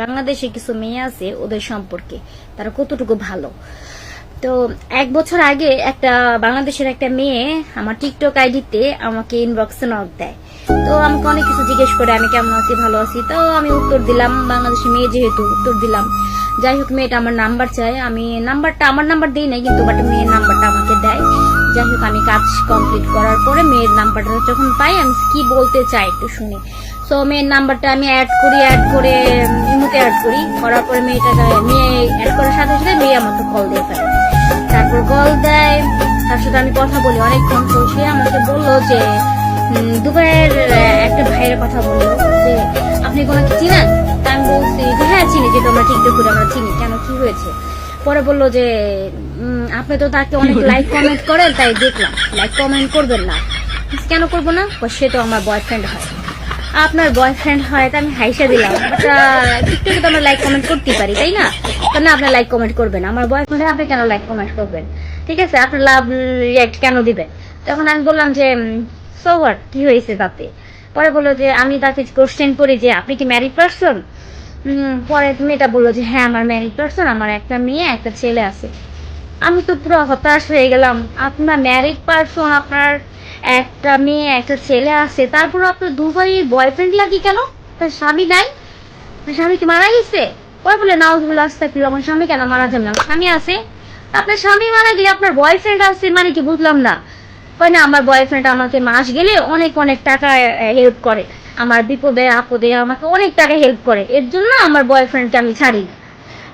বাংলাদেশে কিছু মেয়ে আছে ওদের সম্পর্কে তারা কতটুকু ভালো। তো 1 বছর আগে একটা বাংলাদেশের একটা মেয়ে আমার টিকটক আইডিতে আমাকে ইনবক্সে নক দেয়। তো আমাকে অনেক কিছু জিজ্ঞেস করে আমি কেমন আছি, ভালো আছি। তো আমি উত্তর দিলাম, বাংলাদেশি মেয়ে যেহেতু উত্তর দিলাম। যাই হোক, মেয়েটা আমার নাম্বার চায়, আমি আমার নাম্বার দিই নাই, কিন্তু বাট মেয়ের নাম্বারটা আমাকে দেয়। যাই হোক, আমি কাজ কমপ্লিট করার পরে মেয়ের নাম্বারটা যখন পাই আমি কি বলতে চাই একটু শুনি। সো মেয়ের নাম্বারটা আমি অ্যাড করে ইমোতে অ্যাড করার পরে মেয়ে অ্যাড করার সাথে সাথে মেয়ে আমাকে কল দিয়ে ফেলে। তারপর কল দেয়, তার সাথে আমি কথা বলি অনেকক্ষণ। তো সে আমাকে বললো যে দুবাইয়ের একটা ভাইয়ের কথা বললো যে আপনি কোনো কি চিনেন? আমি বলছি যে হ্যাঁ চিনি, যেহেতু আমরা টিকটক করে আমরা চিনি। কেন, কি হয়েছে? পরে বললো যে আপনি তো তাকে অনেক লাইক কমেন্ট করেন, তাই দেখলাম। লাইক কমেন্ট করবেন না। কেন করবো না? সে তো আমার বয়ফ্রেন্ড হয়। আপনার বয়ফ্রেন্ড হয়? তো আমি হাইসা দিলাম। টিকটকে তো আমরা লাইক কমেন্ট করতেই পারি, তাই না? না, আপনার লাইক কমেন্ট করবেন, আমার বয়ফ্রেন্ড আপনি কেন লাইক কমেন্ট করবেন? ঠিক আছে, আপনার লাভ রিয়াক্ট কেন দিবেন? তখন আমি বললাম যে সো হোয়াট, কি হয়েছে তাতে? পরে বললো যে আমি তাকে কোশ্চেন করি যে আপনি কি ম্যারিড পারসন? পরে মেয়েটা বললো যে হ্যাঁ আমার ম্যারিড পারসন, আমার একটা মেয়ে একটা ছেলে আছে। আমি তো পুরো হতাশ হয়ে গেলাম। আপনার ম্যারিড পারসন, আপনার একটা মেয়ে একটা ছেলে আছে, তারপর আপনার দুবাইয়ের বয়ফ্রেন্ড লাগি কেন? তার স্বামী নাই? আপনার স্বামী কি মারা গেছে? পরে বলে নাউজুবিল্লাহ আস্তাগফিরুল্লাহ, আমার স্বামী কেন মারা যাবে না? স্বামী আছে। আপনার স্বামী মারা গেলে আপনার বয়ফ্রেন্ড আছে মানে কি? বুঝলাম না। না, আমার বয়ফ্রেন্ড আমাকে মাস গেলে অনেক অনেক টাকা হেল্প করে, আমার বিপদে আপদে আমাকে অনেক টাকা হেল্প করে, এর জন্য আমার বয়ফ্রেন্ডকে আমি ছাড়ি না।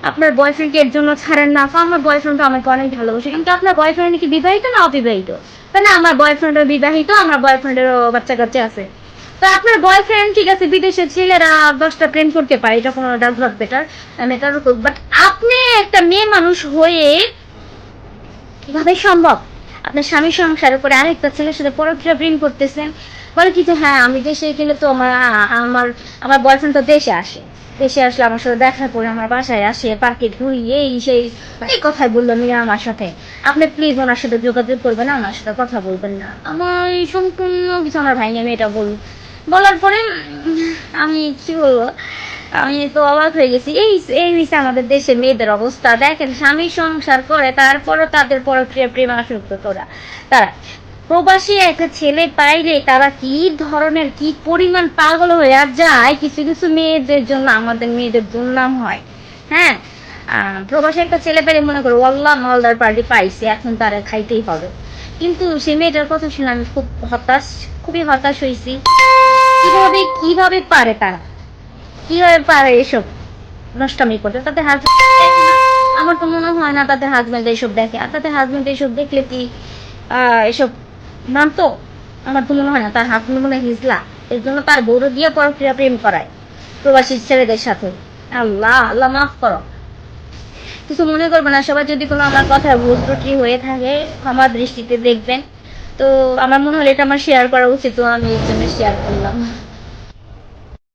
আপনার বয়ফ্রেন্ডকে এর জন্য ছাড়েন না? আমার বয়ফ্রেন্ড আমাকে অনেক ভালোবাসে। কিন্তু আপনার বয়ফ্রেন্ড কি বিবাহিত না অবিবাহিত? না, আমার বয়ফ্রেন্ডও বিবাহিত, আমার বয়ফ্রেন্ডেরও বাচ্চা কাচ্চা আছে। তো আপনার বয়ফ্রেন্ড ঠিক আছে, বিদেশের ছেলেরা 10টা প্রেম করতে পারে, এটা কোনো does not better matter. But আপনি একটা মেয়ে মানুষ হয়ে কিভাবে সম্ভব আপনার স্বামী সংসারের উপরে আরেকটা ছেলের সাথে পরকীয়া প্রেম করতেছেন? বলে কি যে হ্যাঁ আমি দেশে গেলে তো আমার আমার বয়ফ্রেন্ড তো দেশে আসে, দেশে আসলে আমার সাথে দেখা করে আমার বাসায় আসে, পার্কে ঘুরি, এই সেই এই কথাই বললো মেয়ে আমার সাথে। আপনি প্লিজ ওনার সাথে যোগাযোগ করবেন না, ওনার সাথে কথা বলবেন না। আমার এই সম্পূর্ণ কিছু আমার ভাই নিয়ে মেয়েটা বলার পরে আমি কি বলবো, আমি তো অবাক হয়ে গেছি। এই হচ্ছে আমাদের দেশের মেয়েদের অবস্থা। দেখেন, স্বামী সংসার করে তারপরও তাদের পরকীয়া প্রেম আসক্ত তারা প্রবাসী একটা ছেলে পাইলে তারা কি ধরনের কি পরিমাণ পাগল হয়ে যায় কিছু কিছু মেয়েদের জন্য, আমাদের মেয়েদের দুর্নাম হয়। হ্যাঁ, প্রবাসী একটা ছেলে পেলে মনে করো আল্লাহ মালদার পার্টি পাইছে, এখন তারা খাইতেই হবে। কিন্তু সেই মেয়েটার কথা শুনে আমি খুবই হতাশ হয়েছি। কিভাবে পারে তারা, কিভাবে পারে এসব নষ্টামি করতে? তাদের হাজবেন্ড, আমার তো মনে হয় না তাদের হাজবেন্ড এইসব দেখে। আর তাদের হাজবেন্ড এইসব দেখলে কি এসব মানতো? আমার তো মনে হয় না। তার হাজবেন্ড মনে হয় হিজলা, এর জন্য তার বউরে দিয়ে পরক্রিয়া প্রেম করায় প্রবাসী ছেলেদের সাথে। আল্লাহ আল্লাহ মাফ করো, কিছু মনে করবে না সবাই। যদি কোনো আমার কথা ভুল ত্রুটি হয়ে থাকে আমার দৃষ্টিতে দেখবেন। তো আমার মনে হলো এটা আমার শেয়ার করা উচিত, তো আমি এর জন্য শেয়ার করলাম।